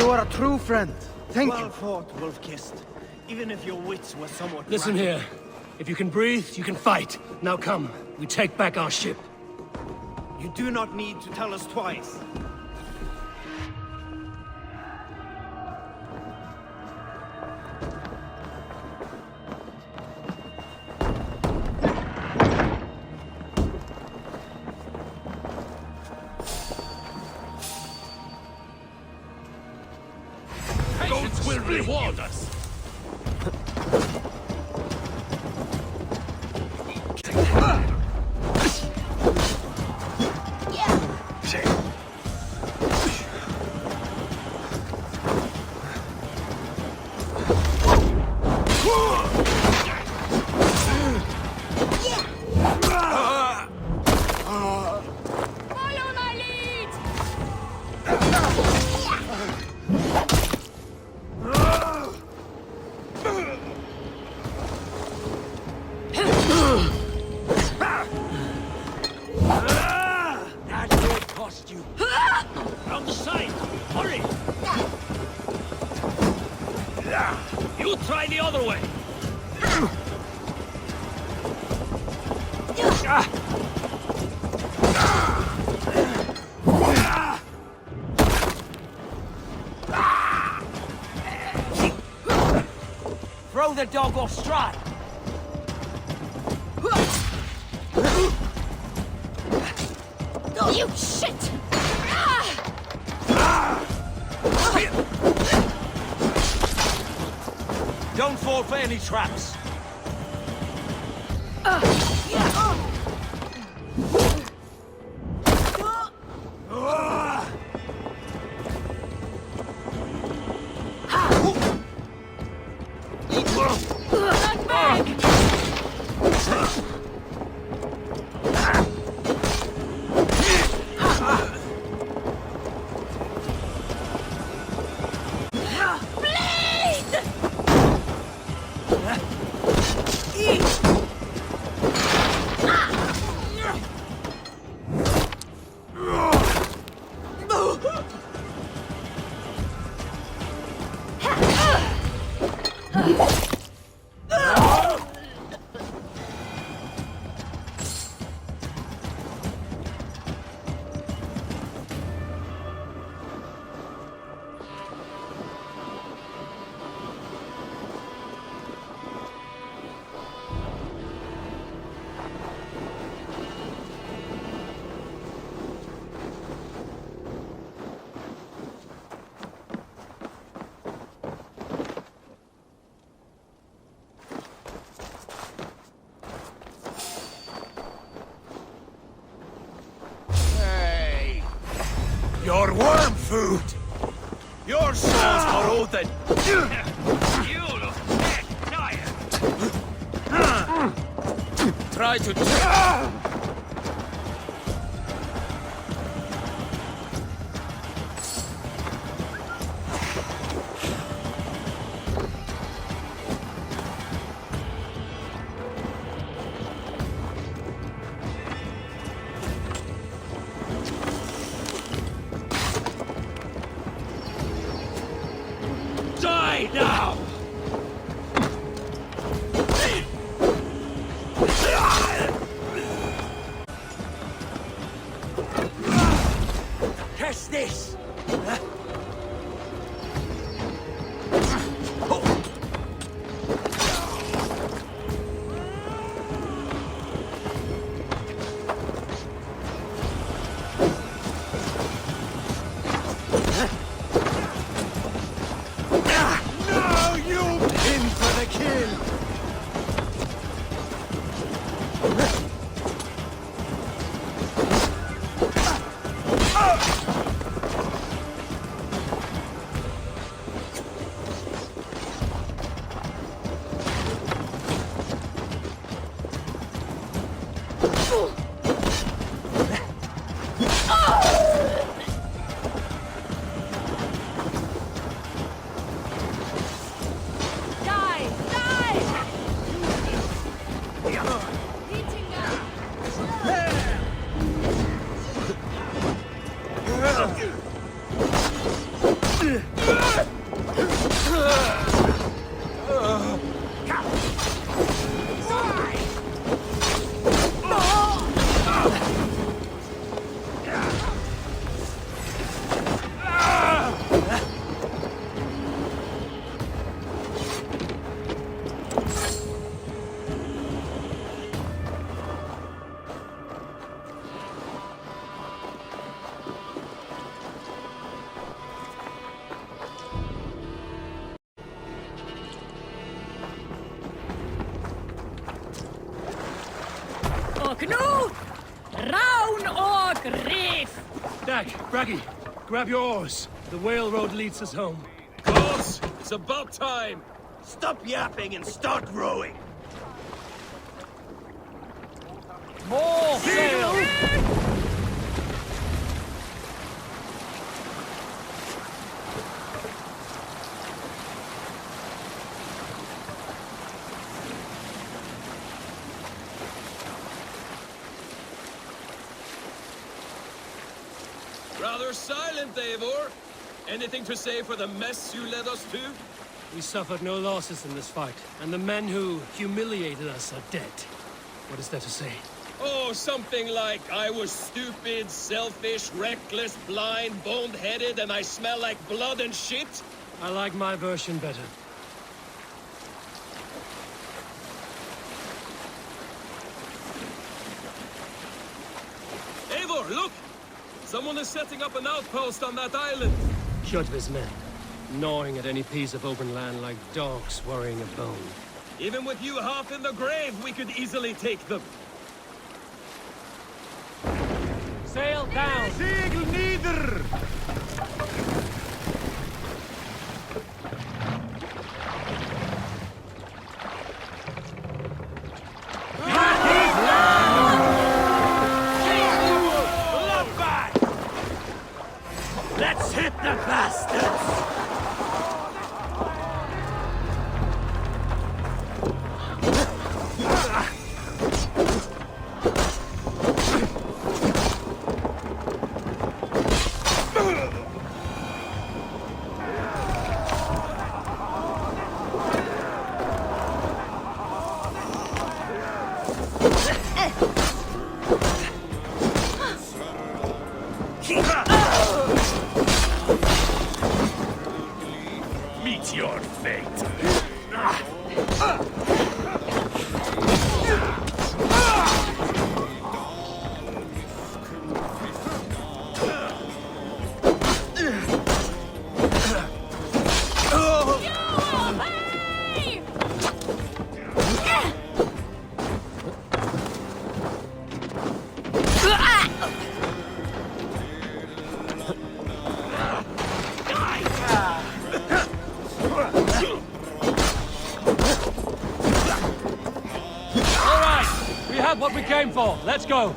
You are a true friend. Thank you. Well fought, Wolf-Kissed. Even if your wits were somewhat... Listen here. If you can breathe, you can fight. Now come, we take back our ship. You do not need to tell us twice. Goats will reward us. From the side! Hurry! You try the other way! Throw the dog off stride. You shit! Don't fall for any traps. Your worm food! Your soul's for Odin! You look dead, tired. Try to... Die now! Catch this! Now you in for the kill! Die! Die! Knut! Round or grief! Dag, Braggy, grab your oars. The whale road leads us home. Boss, it's about time. Stop yapping and start rowing! More sail! Rather silent, Eivor. Anything to say for the mess you led us to? We suffered no losses in this fight, and the men who humiliated us are dead. What is there to say? Oh, something like, I was stupid, selfish, reckless, blind, bone-headed, and I smell like blood and shit? I like my version better. Eivor, look! Someone is setting up an outpost on that island. Kjotve's men, gnawing at any piece of open land like dogs worrying a bone. Even with you half in the grave, we could easily take them. Sail down! Segel nieder! Let's hit the bastards! Meet your fate. What we came for. Let's go.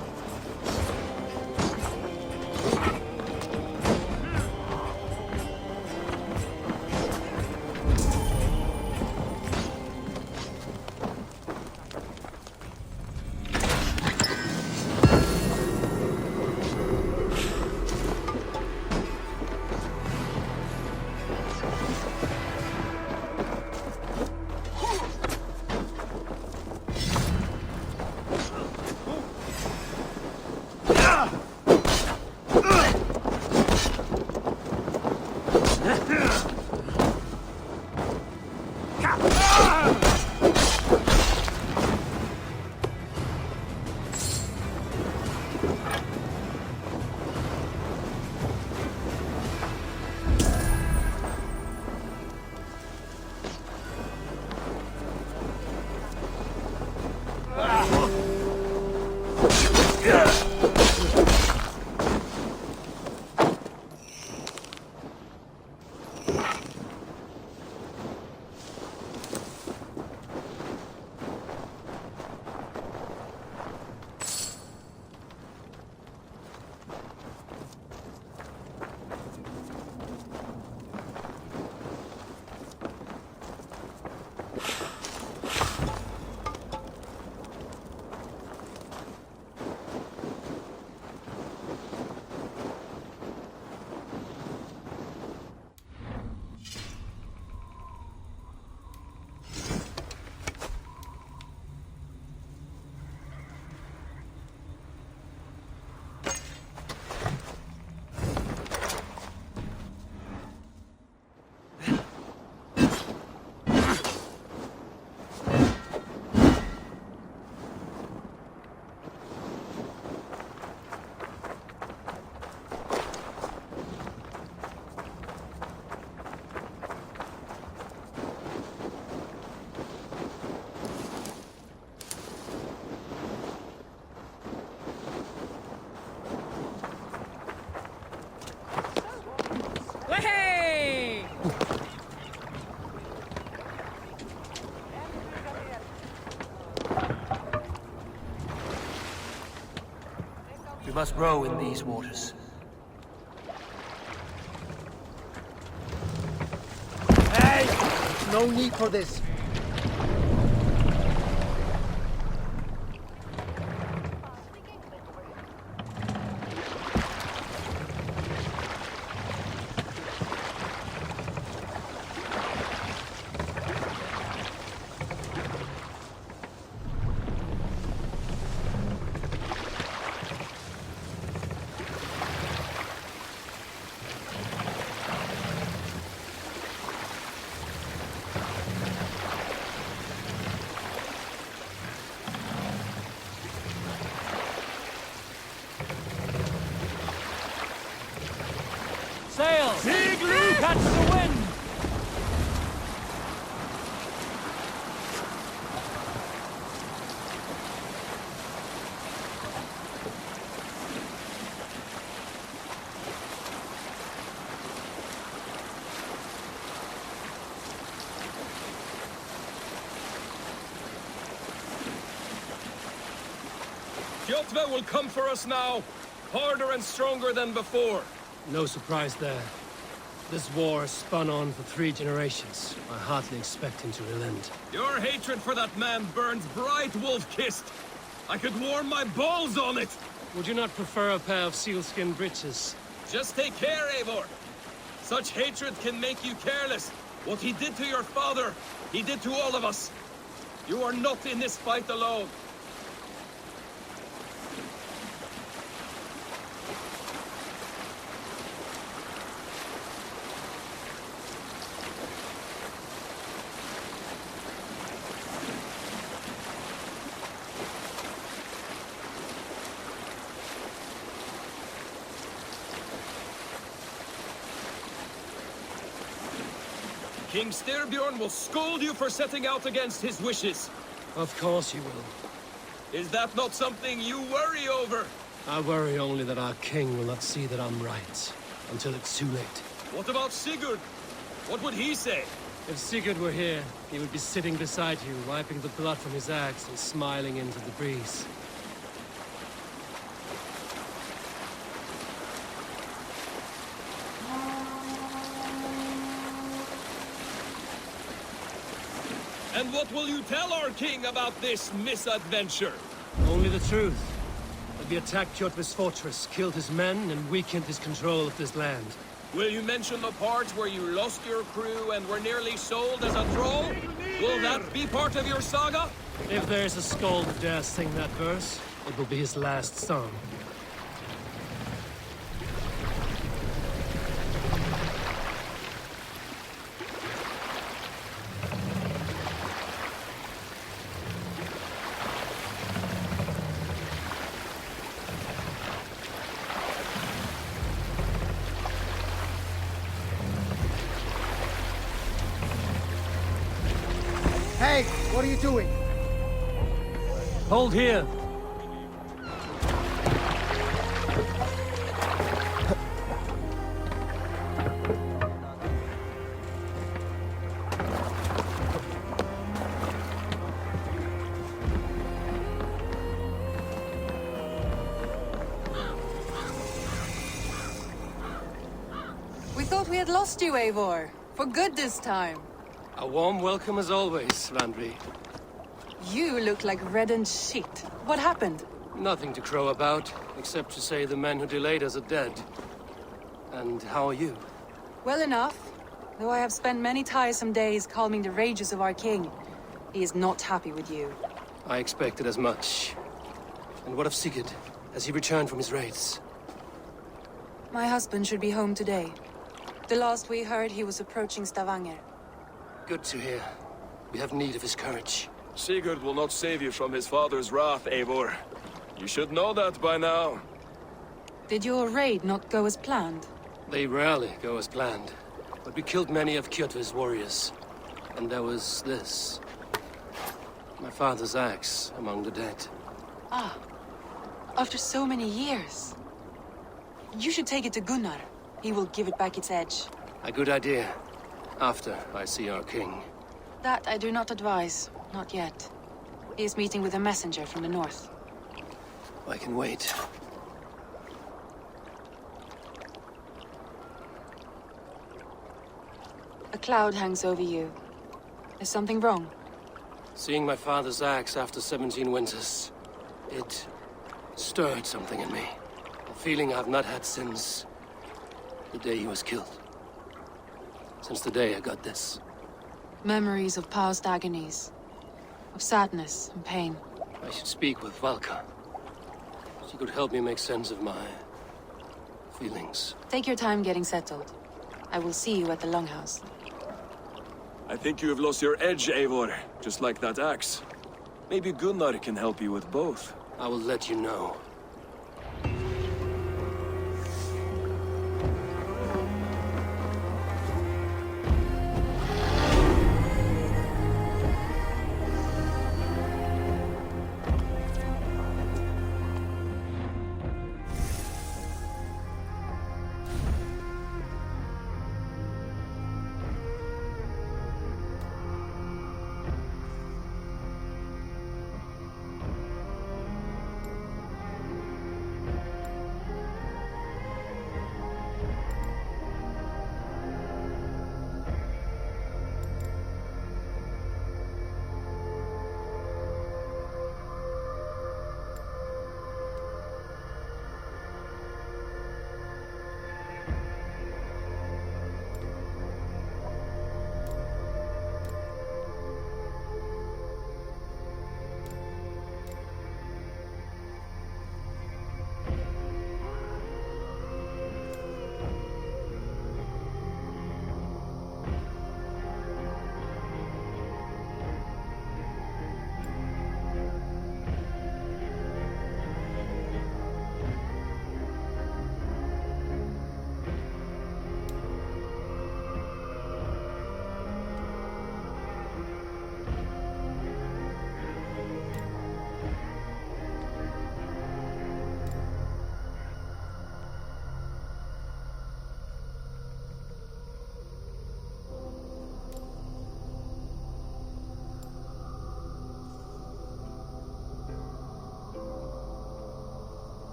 must row in these waters. Hey! No need for this. Sail! Catch the wind! Kjotve will come for us now, harder and stronger than before. No surprise there. This war has spun on for 3 generations. I hardly expect him to relent. Your hatred for that man burns bright, wolf-kissed. I could warm my balls on it. Would you not prefer a pair of sealskin breeches? Just take care, Eivor. Such hatred can make you careless. What he did to your father, he did to all of us. You are not in this fight alone. King Styrbjorn will scold you for setting out against his wishes. Of course you will. Is that not something you worry over? I worry only that our king will not see that I'm right, until it's too late. What about Sigurd? What would he say? If Sigurd were here, he would be sitting beside you, wiping the blood from his axe and smiling into the breeze. And what will you tell our king about this misadventure? Only the truth. That we attacked Kjotve's fortress, killed his men, and weakened his control of this land. Will you mention the parts where you lost your crew and were nearly sold as a thrall? Will that be part of your saga? If there's a skald who dares sing that verse, it will be his last song. Hey, what are you doing? Hold here! We thought we had lost you, Eivor. For good this time. A warm welcome as always, Landry. You look like reddened shit. What happened? Nothing to crow about, except to say the men who delayed us are dead. And how are you? Well enough. Though I have spent many tiresome days calming the rages of our king. He is not happy with you. I expected as much. And what of Sigurd? Has he returned from his raids? My husband should be home today. The last we heard, he was approaching Stavanger. Good to hear. We have need of his courage. Sigurd will not save you from his father's wrath, Eivor. You should know that by now. Did your raid not go as planned? They rarely go as planned. But we killed many of Kjotve's warriors. And there was this. My father's axe among the dead. Ah. After so many years. You should take it to Gunnar. He will give it back its edge. A good idea. After I see our king. That I do not advise. Not yet. He is meeting with a messenger from the north. I can wait. cloud hangs over you. Is something wrong? Seeing my father's axe after 17 winters, it stirred something in me. A feeling I've not had since the day he was killed. Since the day I got this. Memories of past agonies. Of sadness and pain. I should speak with Valka. She could help me make sense of my feelings. Take your time getting settled. I will see you at the Longhouse. I think you have lost your edge, Eivor, just like that axe. Maybe Gunnar can help you with both. I will let you know.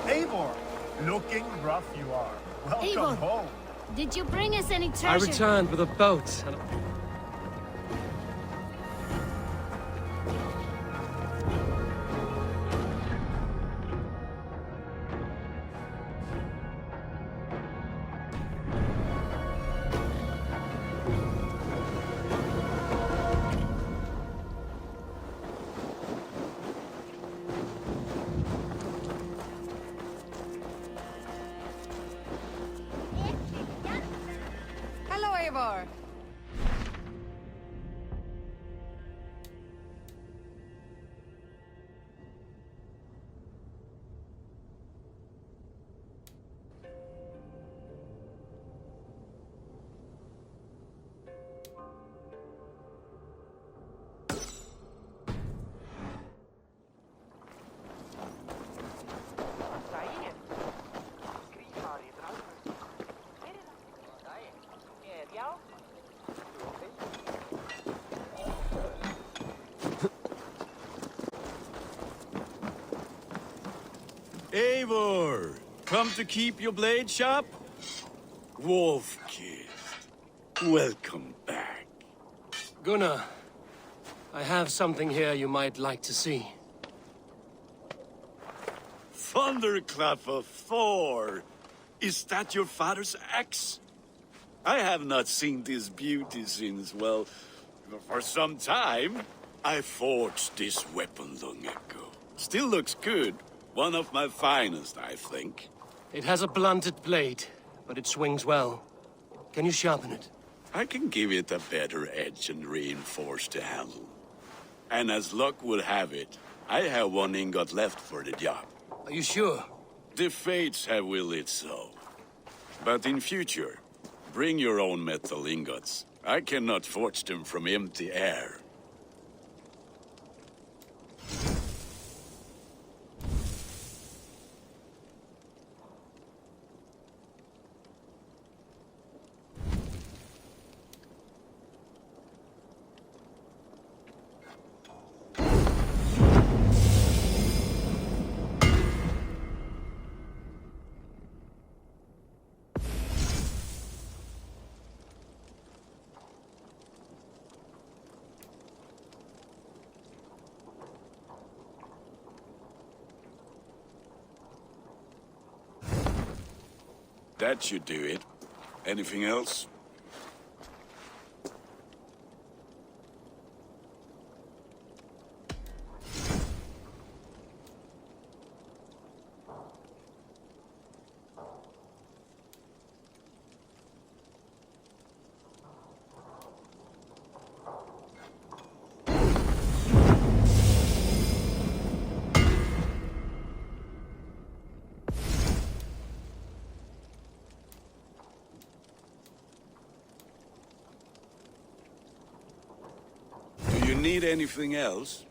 Eivor, looking rough you are. Welcome Eivor. home. Did you bring us any I treasure? returned with a boat and Hello, Eivor. Eivor, come to keep your blade sharp? Wolf-kissed, welcome back. Gunnar, I have something here you might like to see. Thunderclap of Thor! Is that your father's axe? I have not seen this beauty since, well, for some time. I forged this weapon long ago. Still looks good. One of my finest, I think. It has a blunted blade, but it swings well. Can you sharpen it? I can give it a better edge and reinforced to handle. And as luck would have it, I have one ingot left for the job. Are you sure? The fates have willed it so. But in future, bring your own metal ingots. I cannot forge them from empty air. That should do it. Anything else? Do you need anything else?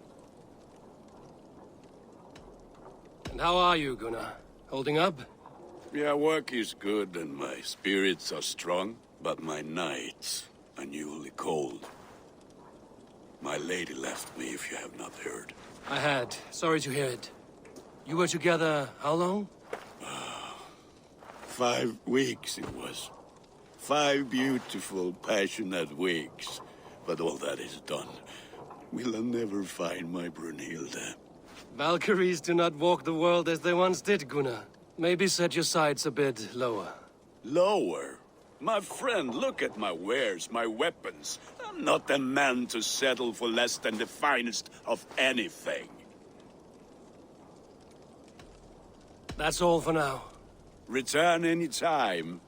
And how are you, Gunnar? Holding up? Yeah, work is good and my spirits are strong, but my nights are newly cold. My lady left me, if you have not heard. I had. Sorry to hear it. You were together how long? 5 weeks it was. 5 beautiful, passionate weeks. But all that is done. Will I never find my Brunhilde? Valkyries do not walk the world as they once did, Gunnar. Maybe set your sights a bit lower. Lower? My friend, look at my wares, my weapons. I'm not a man to settle for less than the finest of anything. That's all for now. Return any time.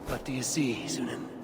What do you see, Sunan?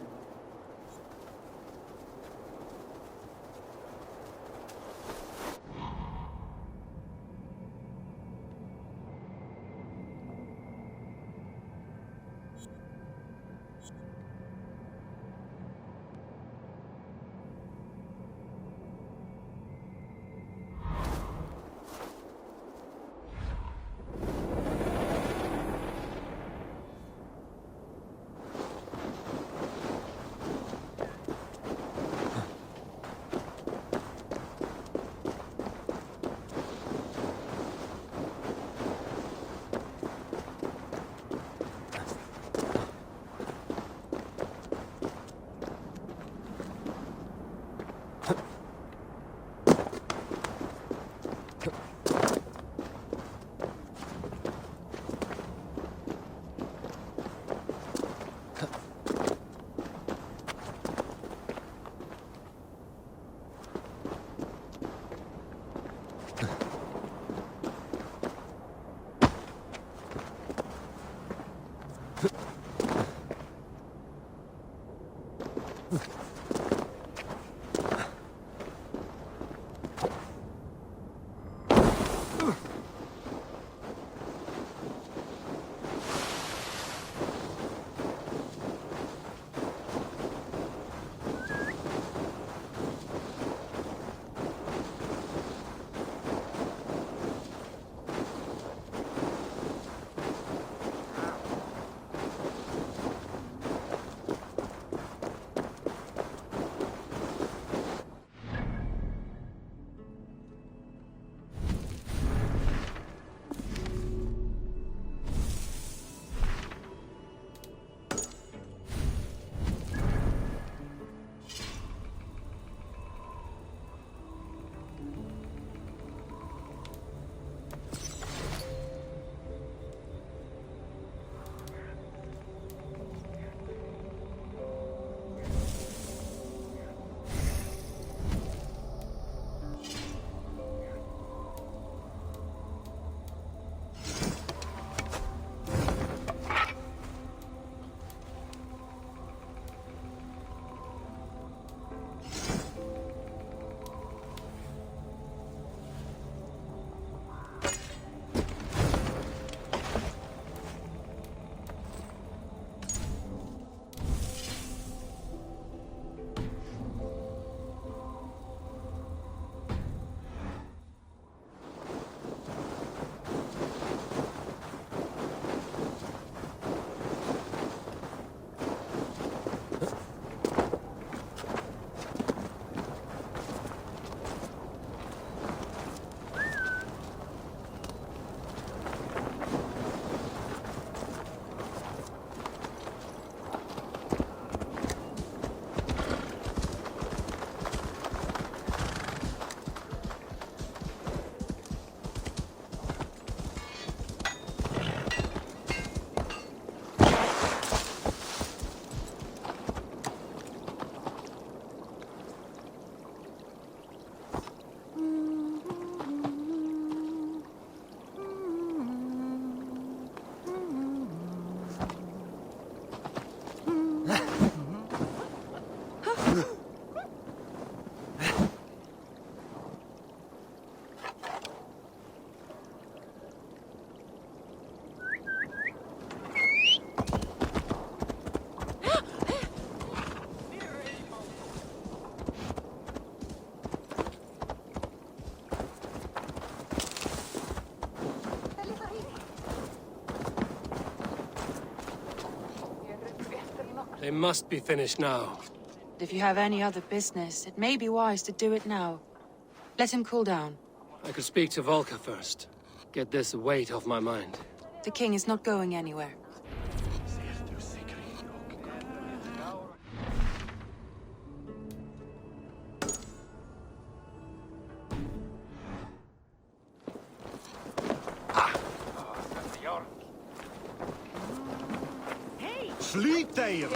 They must be finished now. If you have any other business, it may be wise to do it now. Let him cool down. I could speak to Volker first. Get this weight off my mind. The king is not going anywhere. Hey! Slut dig!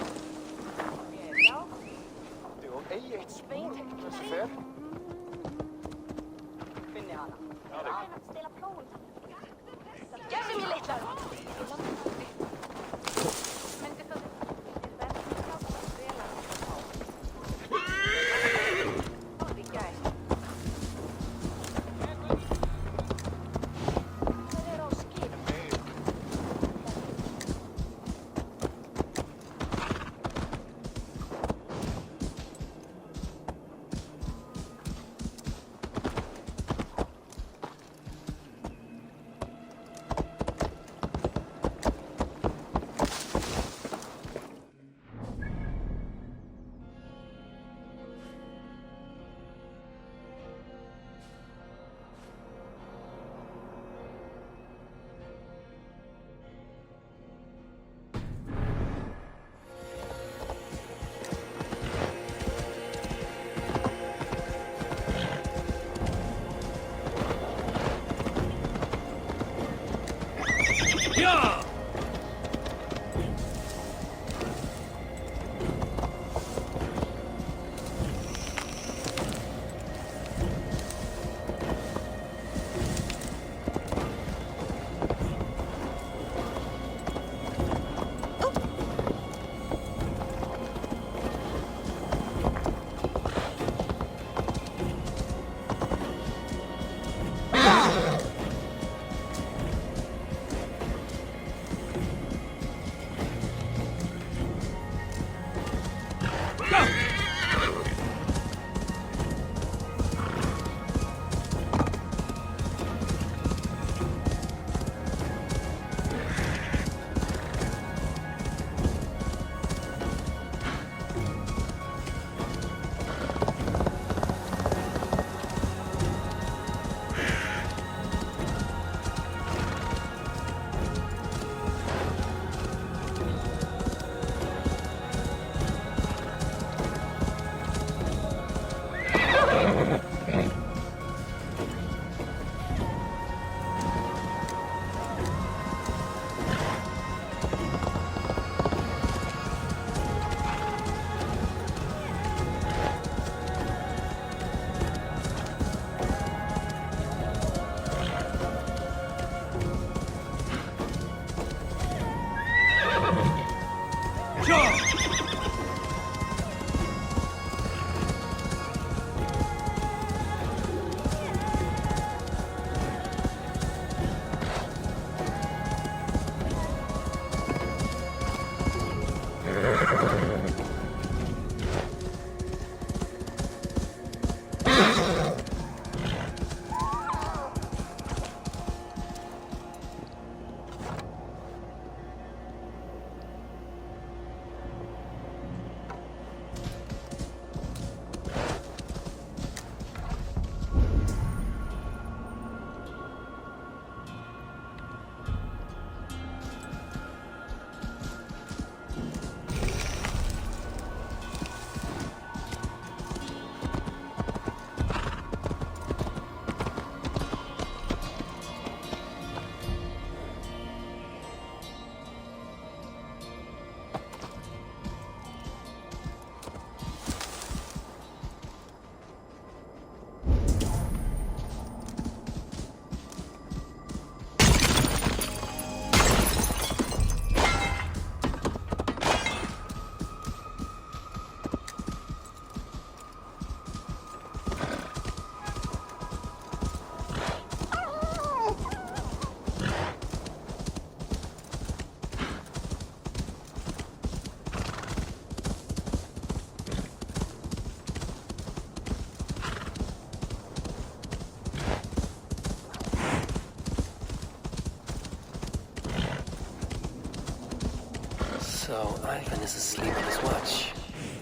So Ivan is asleep on his watch.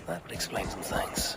That would explain some things.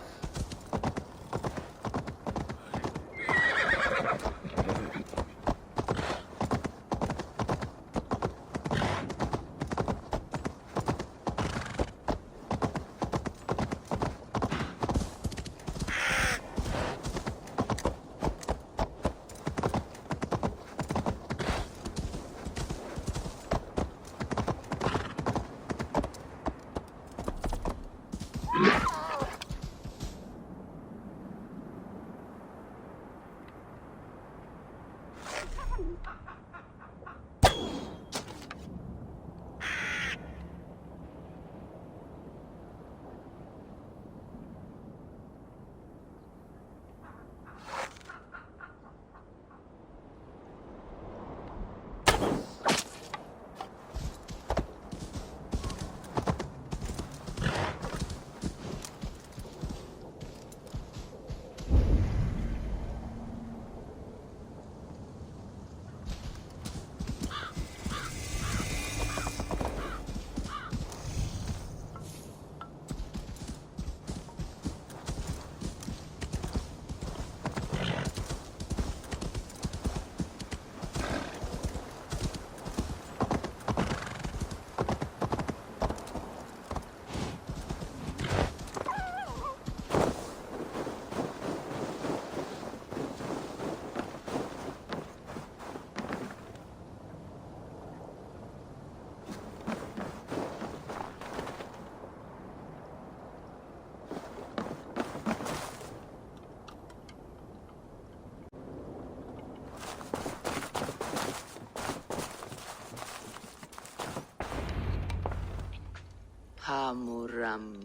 Hamuram.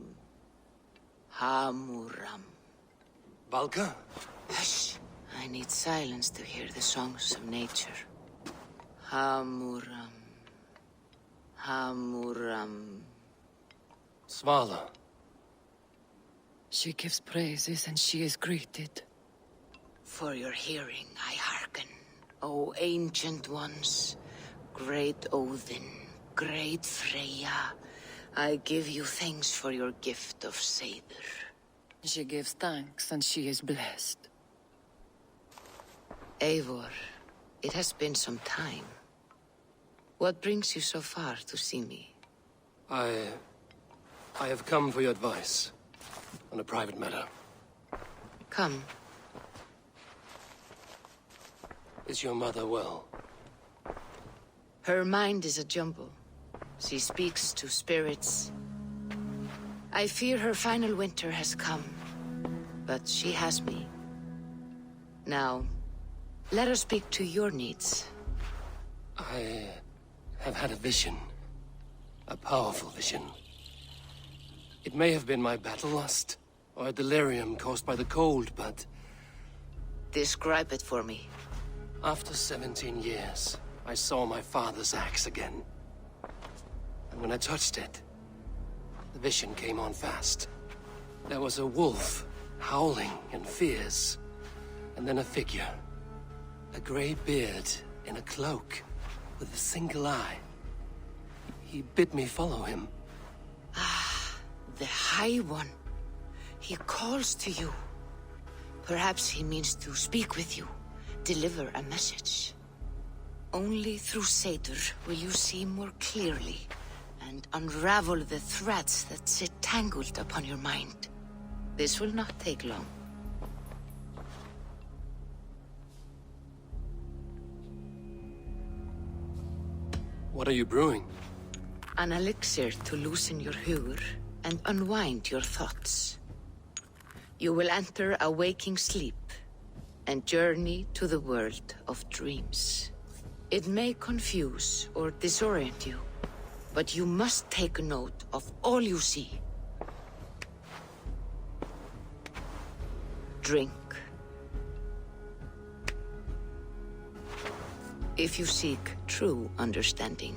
Hamuram. Valka? Hush! I need silence to hear the songs of nature. Hamuram. Hamuram. Svala. She gives praises and she is greeted. For your hearing I hearken, O ancient ones. Great Odin, great Freya, I give you thanks for your gift of Seder. She gives thanks and she is blessed. Eivor, it has been some time. What brings you so far to see me? I have come for your advice on a private matter. Come. Is your mother well? Her mind is a jumble. She speaks to spirits. I fear her final winter has come, but she has me. Now, let us speak to your needs. I have had a vision. A powerful vision. It may have been my battle lust, or a delirium caused by the cold, but... Describe it for me. After 17 years, I saw my father's axe again. And when I touched it, the vision came on fast. There was a wolf, howling and fierce, and then a figure. A grey beard in a cloak, with a single eye. He bid me follow him. Ah, the High One. He calls to you. Perhaps he means to speak with you, deliver a message. Only through Seder will you see more clearly and unravel the threads that sit tangled upon your mind. This will not take long. What are you brewing? An elixir to loosen your hugur and unwind your thoughts. You will enter a waking sleep and journey to the world of dreams. It may confuse or disorient you, but you must take note of all you see. Drink. If you seek true understanding.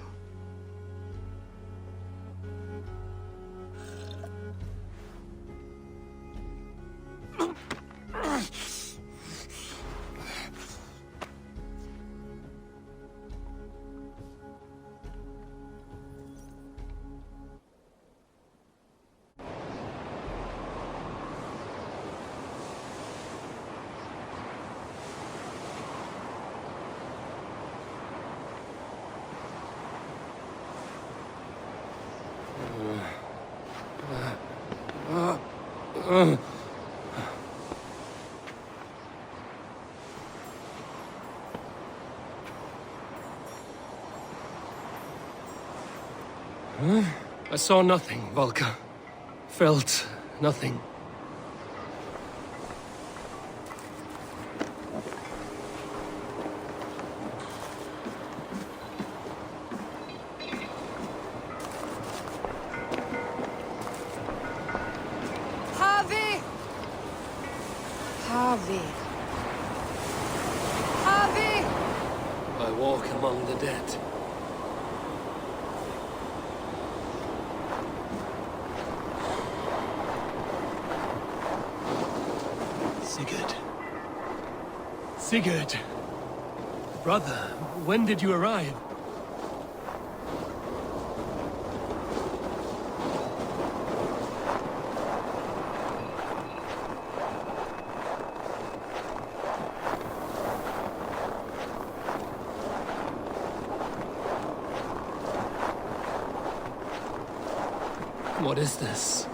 I saw nothing, Valka. Felt nothing. Harvey! Harvey! Harvey! I walk among the dead. Sigurd! Brother, when did you arrive? What is this?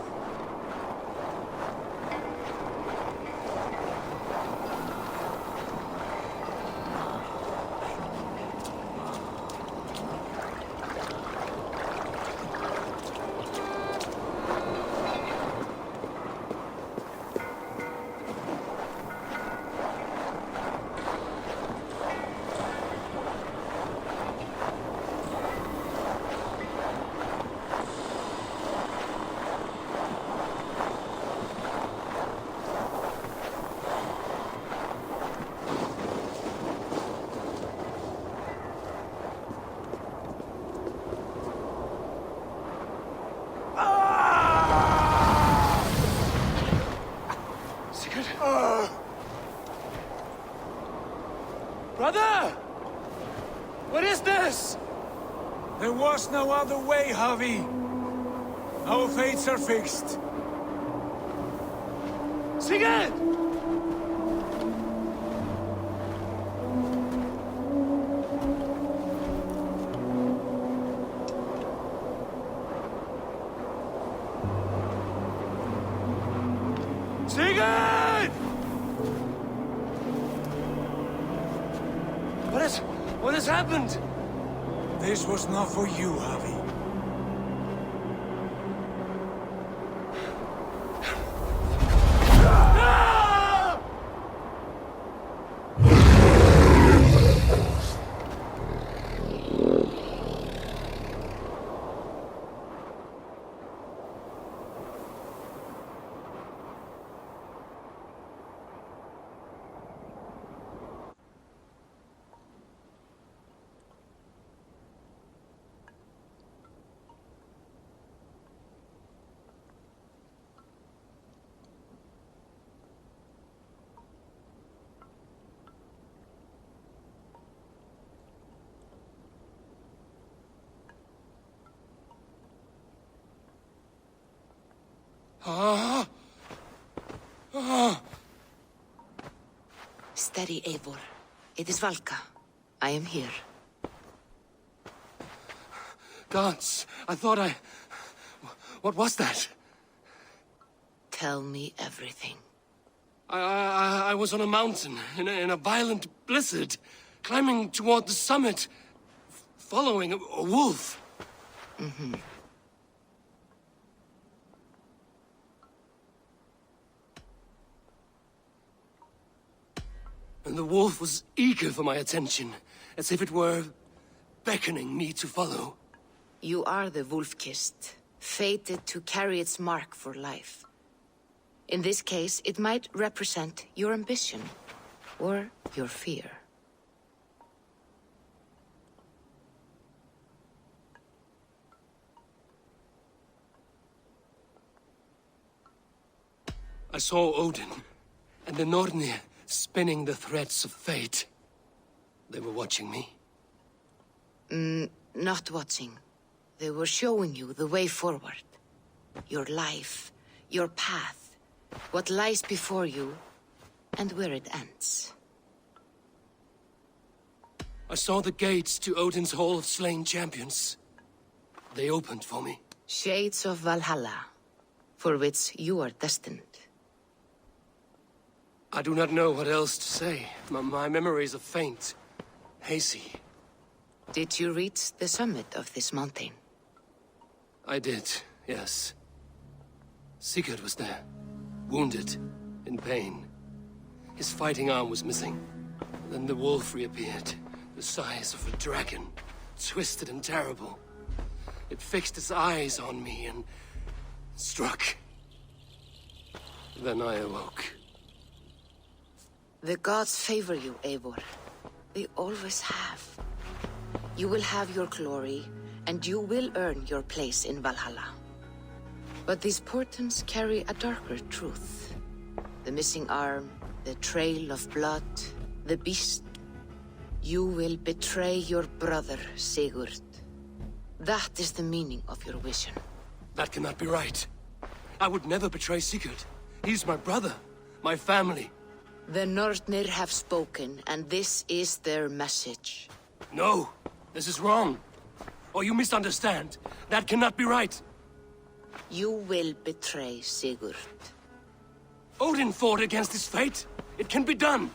was no other way, Javi. Our fates are fixed. Sigurd! Sigurd! What has happened? This was not for you, Javi. Steady, Eivor. It is Valka. I am here. Gods, I thought I... What was that? Tell me everything. I was on a mountain, in a violent blizzard, climbing toward the summit, following a wolf. Mm-hmm. And the wolf was eager for my attention, as if it were beckoning me to follow. You are the wolf-kissed, fated to carry its mark for life. In this case, it might represent your ambition, or your fear. I saw Odin, and the Nornir spinning the threads of fate. They were watching me. Not watching. They were showing you the way forward. Your life, your path, what lies before you, and where it ends. I saw the gates to Odin's Hall of Slain Champions. They opened for me. Shades of Valhalla, for which you are destined. I do not know what else to say. My memories are faint, hazy. Did you reach the summit of this mountain? I did, yes. Sigurd was there, wounded, in pain. His fighting arm was missing. Then the wolf reappeared, the size of a dragon, twisted and terrible. It fixed its eyes on me and struck. Then I awoke. The gods favor you, Eivor. They always have. You will have your glory, and you will earn your place in Valhalla. But these portents carry a darker truth. The missing arm, the trail of blood, the beast. You will betray your brother, Sigurd. That is the meaning of your vision. That cannot be right. I would never betray Sigurd. He's my brother, my family. The Nornir have spoken, and this is their message. No, this is wrong. Or you misunderstand. That cannot be right. You will betray Sigurd. Odin fought against his fate. It can be done.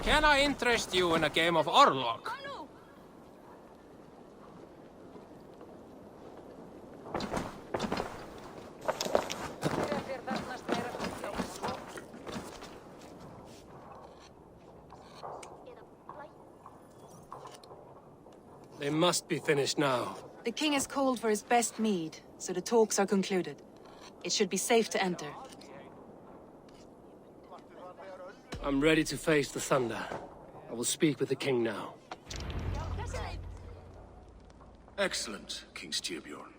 Can I interest you in a game of Orlog? They must be finished now. The king has called for his best mead, so the talks are concluded. It should be safe to enter. I'm ready to face the thunder. I will speak with the king now. Excellent, King Styrbjorn.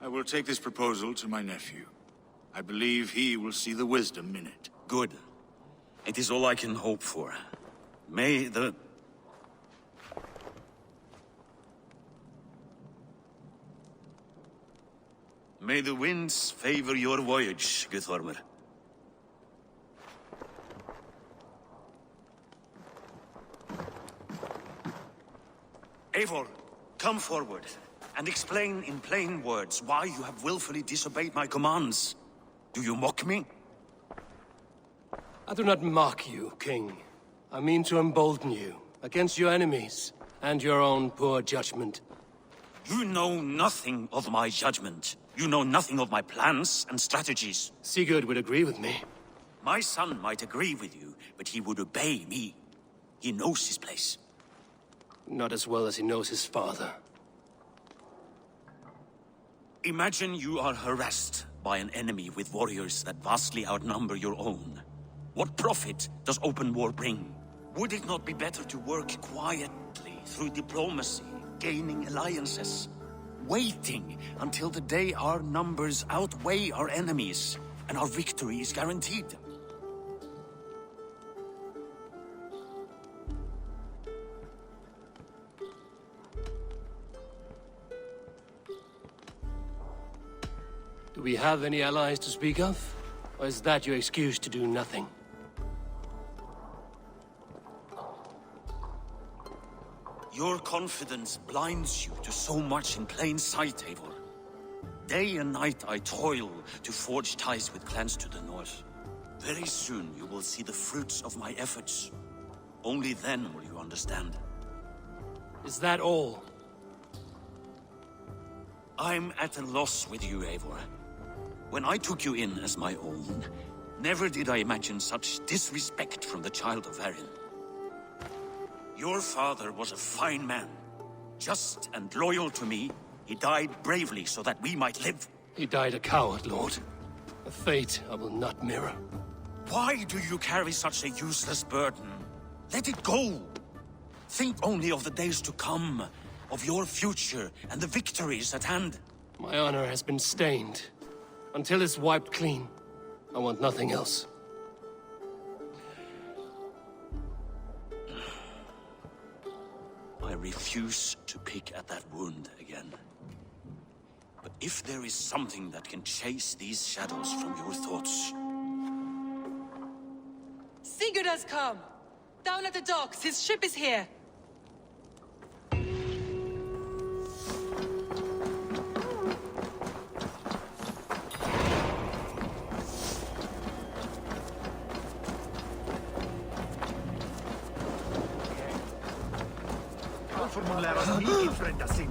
I will take this proposal to my nephew. I believe he will see the wisdom in it. Good. It is all I can hope for. May the winds favor your voyage, Guthormer. Eivor, come forward, and explain in plain words why you have willfully disobeyed my commands. Do you mock me? I do not mock you, King. I mean to embolden you against your enemies and your own poor judgment. You know nothing of my judgment. You know nothing of my plans and strategies. Sigurd would agree with me. My son might agree with you, but he would obey me. He knows his place. Not as well as he knows his father. Imagine you are harassed by an enemy with warriors that vastly outnumber your own. What profit does open war bring? Would it not be better to work quietly through diplomacy, gaining alliances, waiting until the day our numbers outweigh our enemies and our victory is guaranteed? Do we have any allies to speak of? Or is that your excuse to do nothing? Your confidence blinds you to so much in plain sight, Eivor. Day and night I toil to forge ties with clans to the north. Very soon you will see the fruits of my efforts. Only then will you understand. Is that all? I'm at a loss with you, Eivor. When I took you in as my own, never did I imagine such disrespect from the child of Varin. Your father was a fine man. Just and loyal to me, he died bravely so that we might live. He died a coward, Lord. A fate I will not mirror. Why do you carry such a useless burden? Let it go! Think only of the days to come, of your future and the victories at hand. My honor has been stained. Until it's wiped clean, I want nothing else. I refuse to pick at that wound again. But if there is something that can chase these shadows from your thoughts... Sigurd has come! Down at the docks, his ship is here! Formuleras mig infrända sin.